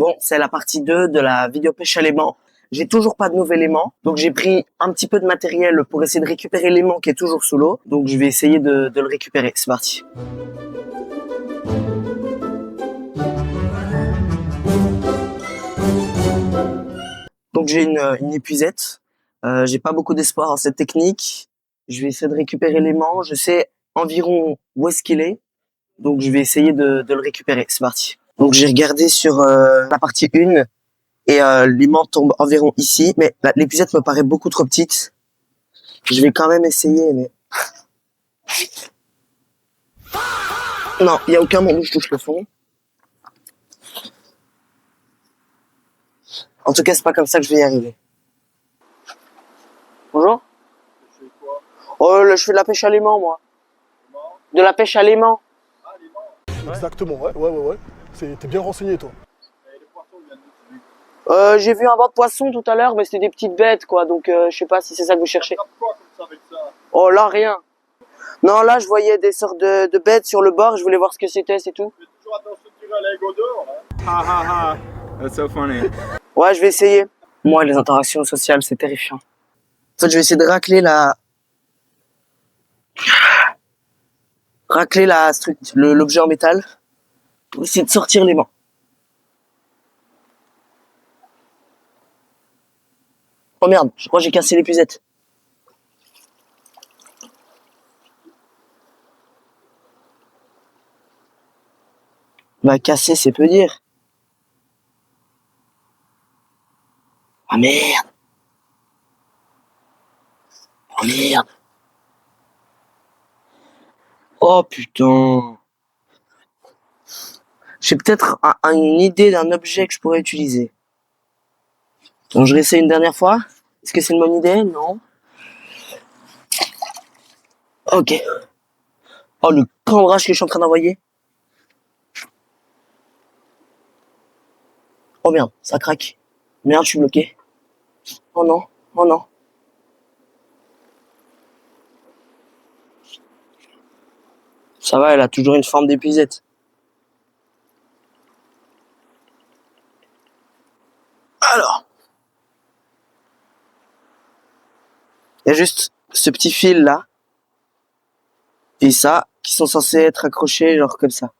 Bon, c'est la partie 2 de la vidéo pêche à l'aimant. J'ai toujours pas de nouvel aimant, donc j'ai pris un petit peu de matériel pour essayer de récupérer l'aimant qui est toujours sous l'eau. Donc je vais essayer de le récupérer. C'est parti. Donc j'ai une épuisette. J'ai pas beaucoup d'espoir en cette technique. Je vais essayer de récupérer l'aimant. Je sais environ où est-ce qu'il est. Donc je vais essayer de le récupérer. C'est parti. Donc j'ai regardé sur la partie 1 et l'aimant tombe environ ici. Mais l'épuisette me paraît beaucoup trop petite. Je vais quand même essayer, mais... Non, il n'y a aucun moment où je touche le fond. En tout cas, c'est pas comme ça que je vais y arriver. Bonjour. Tu fais quoi? Oh, je fais de la pêche à l'aimant, moi. Comment? De la pêche à l'aimant. Ah, l'aimant. Exactement, ouais. T'es bien renseigné, toi. Et les poissons viennent d'où? J'ai vu un banc de poissons tout à l'heure, mais c'était des petites bêtes, quoi. Donc, je sais pas si c'est ça que vous cherchez. T'attrapes quoi comme ça avec ça? Oh, là, rien. Non, là, je voyais des sortes de bêtes sur le bord. Je voulais voir ce que c'était, c'est tout. Fais toujours attention de tirer à l'aigle d'or, hein? Ha ha ha, that's so funny. Ouais, je vais essayer. Moi, les interactions sociales, c'est terrifiant. En fait, je vais essayer de racler l'objet en métal pour essayer de sortir l'aimant. Oh merde, je crois que j'ai cassé l'épuisette. Bah, cassé, c'est peu dire. Ah merde. Oh merde. Oh putain. J'ai peut-être une idée d'un objet que je pourrais utiliser. Donc je réessaye une dernière fois. Est-ce que c'est une bonne idée? Non. Ok. Oh, le cambrage que je suis en train d'envoyer. Oh merde, ça craque. Merde, je suis bloqué. Oh non, oh non. Ça va, elle a toujours une forme d'épuisette. Alors. Il y a juste ce petit fil là. Et ça, qui sont censés être accrochés genre comme ça.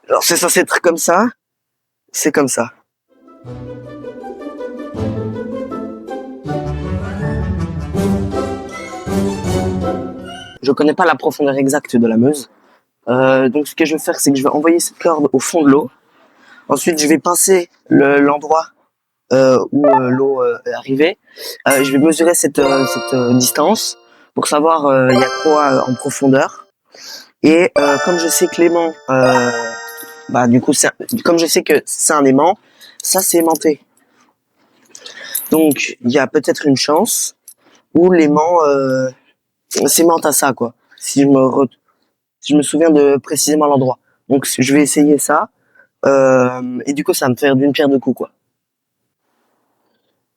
Alors c'est censé être comme ça. C'est comme ça. Je connais pas la profondeur exacte de la Meuse. Donc ce que je vais faire, c'est que je vais envoyer cette corde au fond de l'eau. Ensuite, je vais pincer l'endroit où l'eau est arrivée. Je vais mesurer cette distance pour savoir il y a quoi en profondeur. Et comme je sais que l'aimant, du coup, comme je sais que c'est un aimant, ça c'est aimanté. Donc il y a peut-être une chance où l'aimant s'aimante à ça, quoi. Si je me souviens de précisément l'endroit. Donc je vais essayer ça. Et du coup, ça va me faire d'une pierre deux coups, quoi.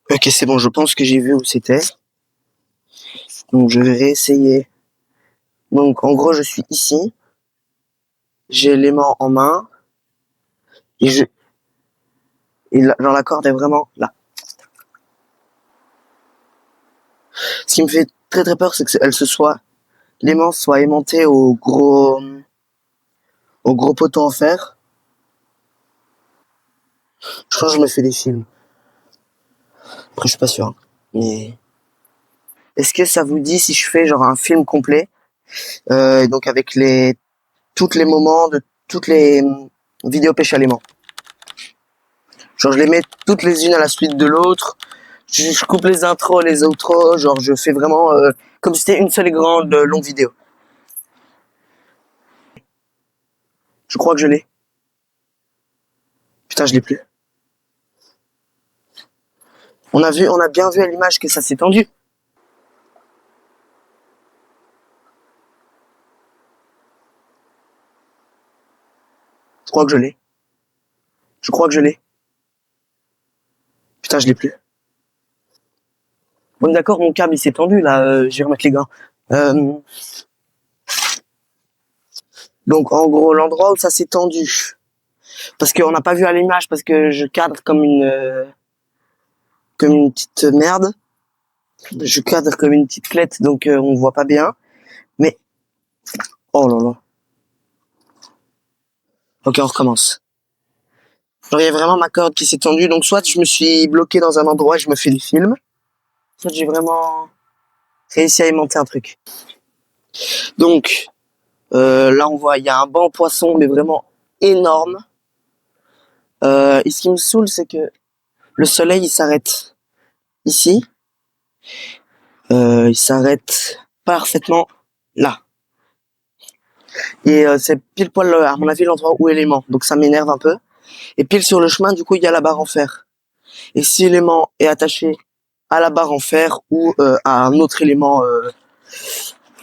Ok, c'est bon, je pense que j'ai vu où c'était. Donc je vais réessayer. Donc en gros, je suis ici. J'ai l'aimant en main. Et genre la corde est vraiment là. Ce qui me fait très très peur, c'est que l'aimant soit aimanté au gros poteau en fer. Je crois que je me fais des films. Après, je suis pas sûr. Hein. Mais est-ce que ça vous dit si je fais genre un film complet, donc avec tous les moments de toutes les vidéos pêche à l'aimant. Genre je les mets toutes les unes à la suite de l'autre. Je coupe les intros, les outros. Genre je fais vraiment comme si c'était une seule et grande longue vidéo. Je crois que je l'ai. Putain, je l'ai plus. On a bien vu à l'image que ça s'est tendu. Je crois que je l'ai. Je crois que je l'ai. Putain, je l'ai plus. Bon, d'accord, mon câble il s'est tendu là. Je vais remettre les gants. Donc en gros, l'endroit où ça s'est tendu, Parce qu'on n'a pas vu à l'image, parce que je cadre comme une petite merde. Je cadre comme une petite clette, donc on voit pas bien. Mais, oh là là. Ok, on recommence. Genre, il y a vraiment ma corde qui s'est tendue, donc soit je me suis bloqué dans un endroit et je me fais le film, soit j'ai vraiment réussi à aimanter un truc. Donc, là on voit, il y a un banc poisson, mais vraiment énorme. Et ce qui me saoule, c'est que le soleil, il s'arrête ici. Il s'arrête parfaitement là. Et c'est pile poil, à mon avis, l'endroit où est l'aimant. Donc ça m'énerve un peu. Et pile sur le chemin, du coup, il y a la barre en fer. Et si l'aimant est attaché à la barre en fer ou à un autre élément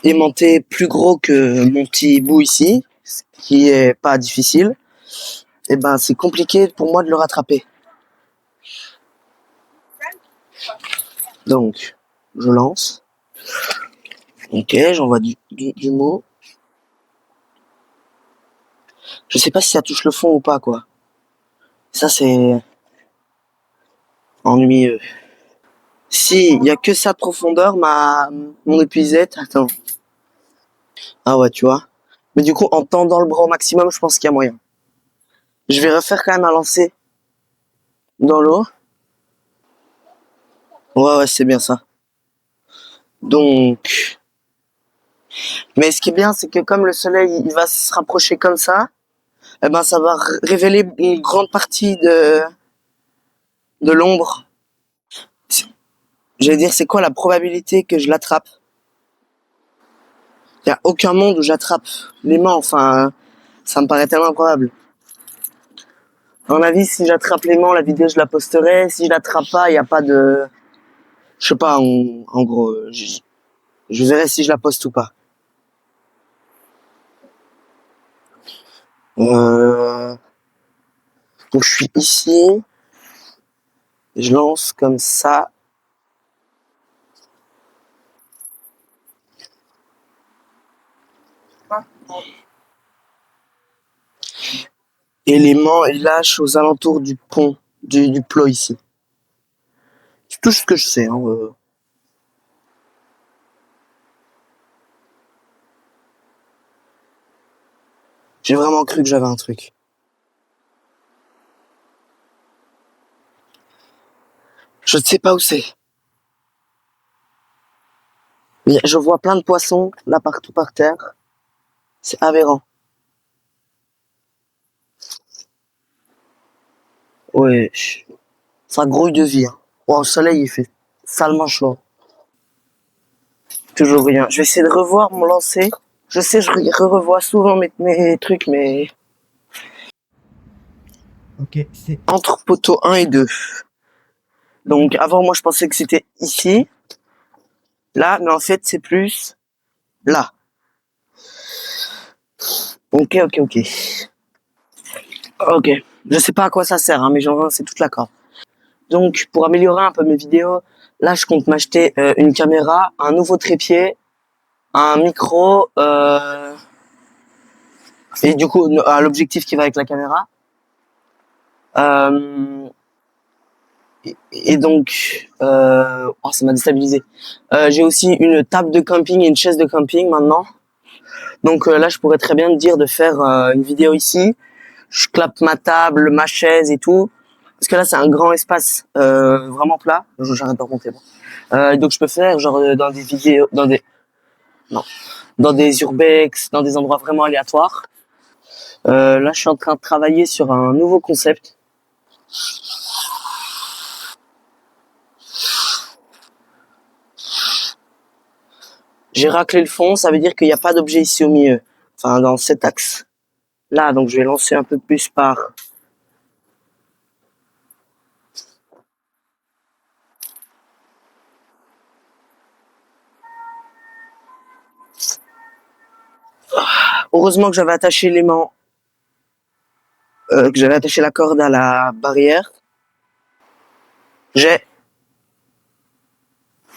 aimanté plus gros que mon petit bout ici, ce qui est pas difficile, et ben c'est compliqué pour moi de le rattraper. Donc, je lance. Ok, j'envoie du mot. Je sais pas si ça touche le fond ou pas, quoi. Ça, c'est ennuyeux. Si, il y a que ça de profondeur, mon épuisette. Attends. Ah ouais, tu vois. Mais du coup, en tendant le bras au maximum, je pense qu'il y a moyen. Je vais refaire quand même un lancer dans l'eau. Ouais, c'est bien ça. Donc, mais ce qui est bien, c'est que comme le soleil, il va se rapprocher comme ça, eh ben, ça va révéler une grande partie de l'ombre. J'allais dire, c'est quoi la probabilité que je l'attrape? Il y a aucun monde où j'attrape l'aimant, enfin, ça me paraît tellement improbable. À mon avis, si j'attrape l'aimant, la vidéo, je la posterai. Si je l'attrape pas, il n'y a pas de... Je sais pas, en gros, je verrai si je la poste ou pas. Donc je suis ici, je lance comme ça. Et l'aimant il lâche aux alentours du pont, du plot ici. C'est tout ce que je sais. Hein, J'ai vraiment cru que j'avais un truc. Je ne sais pas où c'est. Mais je vois plein de poissons là partout par terre. C'est aberrant. Ouais, ça grouille de vie. Hein. Oh, le soleil il fait salement chaud. Toujours rien. Je vais essayer de revoir mon lancer. Je sais, je revois souvent mes trucs, mais... Ok, c'est... Entre poteau 1 et 2. Donc avant, moi, je pensais que c'était ici. Là, mais en fait, c'est plus là. Ok. Ok. Je sais pas à quoi ça sert, hein, mais genre, c'est toute la corde. Donc, pour améliorer un peu mes vidéos, là, je compte m'acheter une caméra, un nouveau trépied, un micro, et du coup, l'objectif qui va avec la caméra. Et donc, oh, ça m'a déstabilisé. J'ai aussi une table de camping et une chaise de camping maintenant. Donc là, je pourrais très bien te dire de faire une vidéo ici. Je clappe ma table, ma chaise et tout. Parce que là, c'est un grand espace vraiment plat. J'arrête de remonter. Bon. Donc je peux faire genre dans des vidéos, dans des urbex, dans des endroits vraiment aléatoires. Là, je suis en train de travailler sur un nouveau concept. J'ai raclé le fond, ça veut dire qu'il n'y a pas d'objet ici au milieu. Enfin, dans cet axe. Là, donc je vais lancer un peu plus par... Heureusement que j'avais attaché l'aimant, que j'avais attaché la corde à la barrière.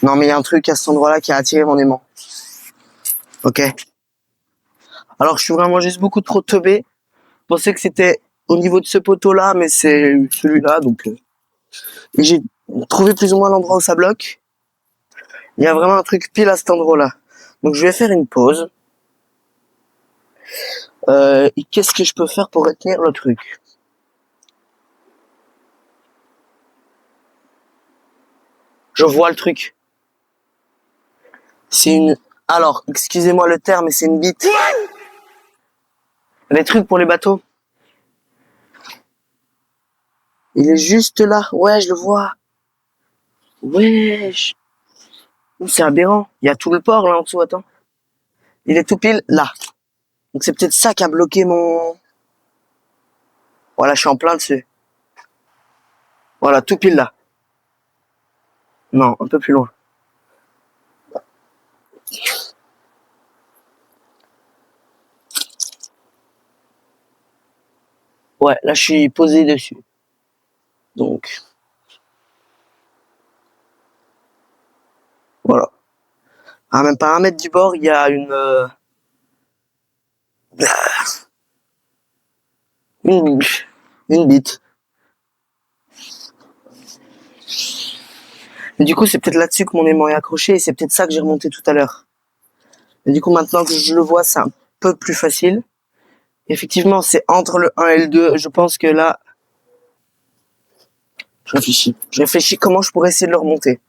Non, mais il y a un truc à cet endroit-là qui a attiré mon aimant. Ok. Alors, je suis vraiment juste beaucoup trop teubé. Je pensais que c'était au niveau de ce poteau-là, mais c'est celui-là, donc... et j'ai trouvé plus ou moins l'endroit où ça bloque. Il y a vraiment un truc pile à cet endroit-là. Donc je vais faire une pause. Et qu'est-ce que je peux faire pour retenir le truc? Je vois le truc. C'est une... Alors, excusez-moi le terme, mais c'est une bite. Les trucs pour les bateaux. Il est juste là. Ouais, je le vois. Wesh. C'est aberrant. Il y a tout le port là en dessous, attends. Il est tout pile là. Donc c'est peut-être ça qui a bloqué mon... Voilà, je suis en plein dessus. Voilà, tout pile là. Non, un peu plus loin. Ouais, là je suis posé dessus. Donc... Voilà. À même pas 1 mètre du bord, il y a une bite. Et du coup, c'est peut-être là-dessus que mon aimant est accroché et c'est peut-être ça que j'ai remonté tout à l'heure. Et du coup, maintenant que je le vois, c'est un peu plus facile. Effectivement, c'est entre le 1 et le 2. Je pense que là, je réfléchis. Je réfléchis comment je pourrais essayer de le remonter.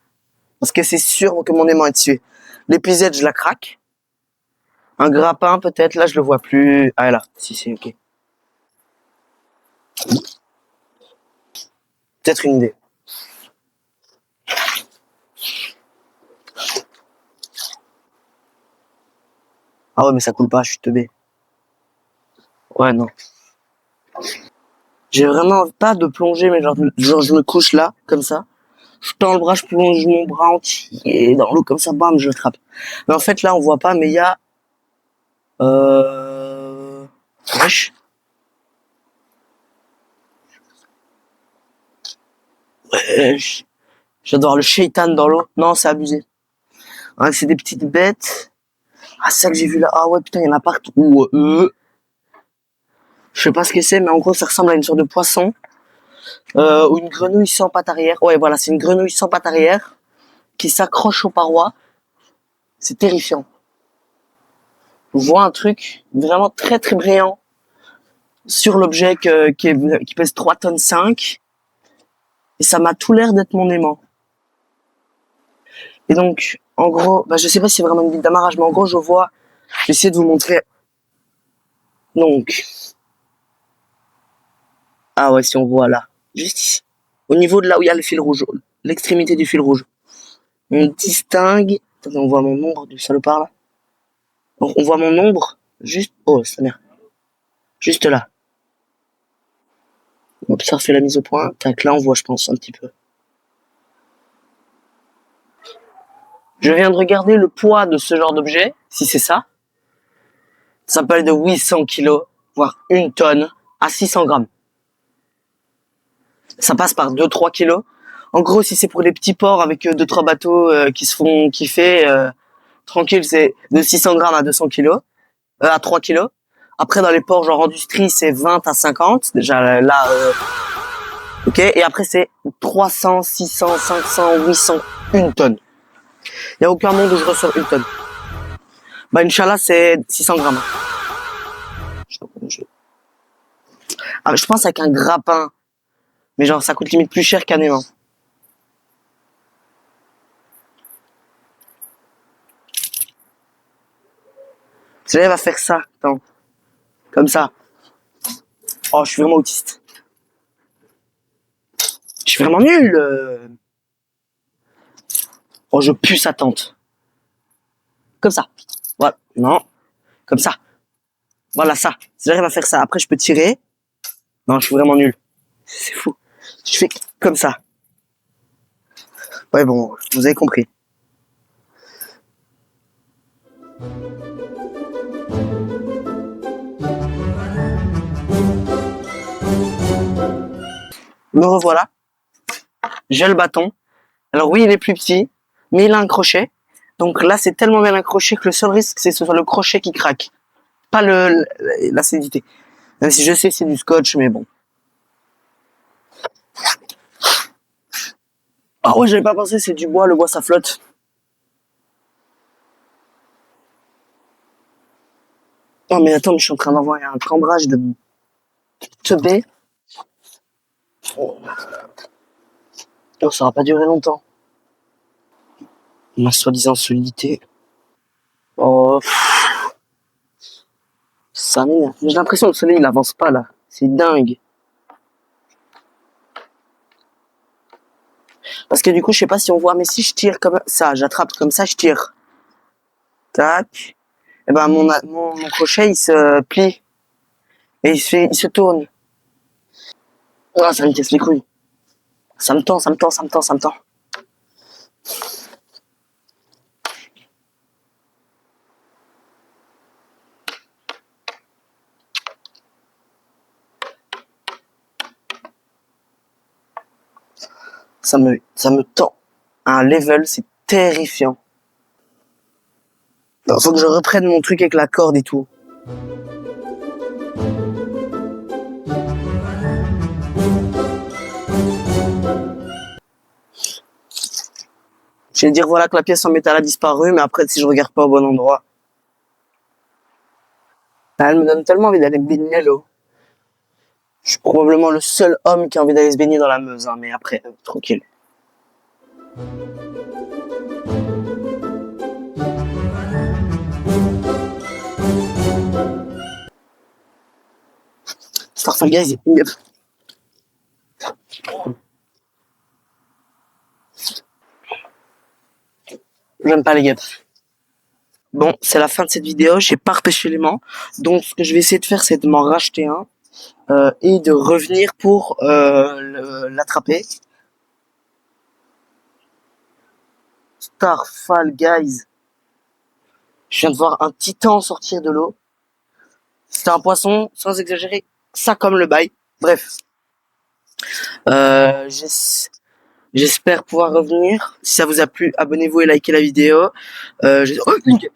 Parce que c'est sûr que mon aimant est dessus. L'épuisette, je la craque. Un grappin, peut-être. Là, je le vois plus. Ah, là. Si, c'est ok. Peut-être une idée. Ah ouais, mais ça coule pas, je suis teubé. Ouais, non. J'ai vraiment pas de plongée, mais genre je me couche là, comme ça. Je tends le bras, je plonge mon bras entier dans l'eau, comme ça, bam, je l'attrape. Mais en fait, là, on voit pas, mais il y a... Wesh. Wesh. J'adore le shaitan dans l'eau. Non, c'est abusé. Ouais, c'est des petites bêtes. Ah, c'est ça que j'ai vu là. Ah ouais, putain, il y en a partout. Je sais pas ce que c'est, mais en gros, ça ressemble à une sorte de poisson. Ou une grenouille sans pattes arrière. Ouais, voilà, c'est une grenouille sans pattes arrière qui s'accroche aux parois. C'est terrifiant. Je vois un truc vraiment très très brillant sur l'objet qui pèse 3,5 tonnes. Et ça m'a tout l'air d'être mon aimant. Et donc, en gros, bah, je sais pas si c'est vraiment une bite d'amarrage, mais en gros, je vois, je vais essayer de vous montrer. Donc, ah ouais, si on voit là, juste ici, au niveau de là où il y a le fil rouge, l'extrémité du fil rouge, on distingue, attendez, on voit mon ombre du salopard là. On voit mon ombre, juste, oh, sa mère, juste là. On observe la mise au point, tac, là on voit, je pense, un petit peu. Je viens de regarder le poids de ce genre d'objet, si c'est ça. Ça peut aller de 800 kilos, voire 1 tonne, à 600 grammes. Ça passe par 2-3 kilos. En gros, si c'est pour les petits ports avec 2-3 bateaux qui se font kiffer, tranquille, c'est de 600 grammes à 200 kilos, à 3 kilos. Après, dans les ports genre industrie, c'est 20 à 50. Déjà là, ok. Et après, c'est 300, 600, 500, 800, 1 tonne. Il y a aucun monde où je ressors 1 tonne. Bah, Inch'Allah, c'est 600 grammes. Ah, je pense avec un grappin. Mais genre, ça coûte limite plus cher qu'un aimant. Celui-là va faire ça. Attends. Comme ça. Oh, je suis vraiment autiste. Je suis vraiment nul. Oh, je pue sa tente. Comme ça. Voilà. Non. Comme ça. Voilà, ça. Celui-là va faire ça. Après, je peux tirer. Non, je suis vraiment nul. C'est fou. Je fais comme ça. Ouais, bon, vous avez compris. Me revoilà. J'ai le bâton. Alors oui, il est plus petit, mais il a un crochet. Donc là, c'est tellement bien accroché que le seul risque, c'est que ce soit le crochet qui craque. Pas l'acidité. Même si je sais que c'est du scotch, mais bon. Ah ouais, j'avais pas pensé, c'est du bois, le bois ça flotte. Non mais attends, mais je suis en train d'envoyer un cambrage de teubé. Oh, non, ça va pas durer longtemps. Ma soi-disant solidité. Oh, ça m'énerve. J'ai l'impression que le soleil il avance pas là. C'est dingue. Parce que du coup, je sais pas si on voit, mais si je tire comme ça, j'attrape comme ça, je tire. Tac. Et ben mon crochet il se plie et il se tourne. Ah, ça me casse les couilles. Ça me tend, ça me tend, ça me tend, ça me tend. Ça me tend à un level, c'est terrifiant. Non, faut que je reprenne mon truc avec la corde et tout. Je vais dire voilà que la pièce en métal a disparu, mais après si je regarde pas au bon endroit. Ah, elle me donne tellement envie d'aller me baigner l'eau. Je suis probablement le seul homme qui a envie d'aller se baigner dans la Meuse, hein, mais après, tranquille. Starfall guys, j'aime pas les guêpes. Bon, c'est la fin de cette vidéo, j'ai pas repêché l'aimant. Donc ce que je vais essayer de faire, c'est de m'en racheter un. Et de revenir pour l'attraper. Starfall guys. Je viens de voir un titan sortir de l'eau. C'était un poisson, sans exagérer, ça comme le bail. Bref. Euh, J'espère pouvoir revenir. Si ça vous a plu, abonnez-vous et likez la vidéo. Oh, une guêpe.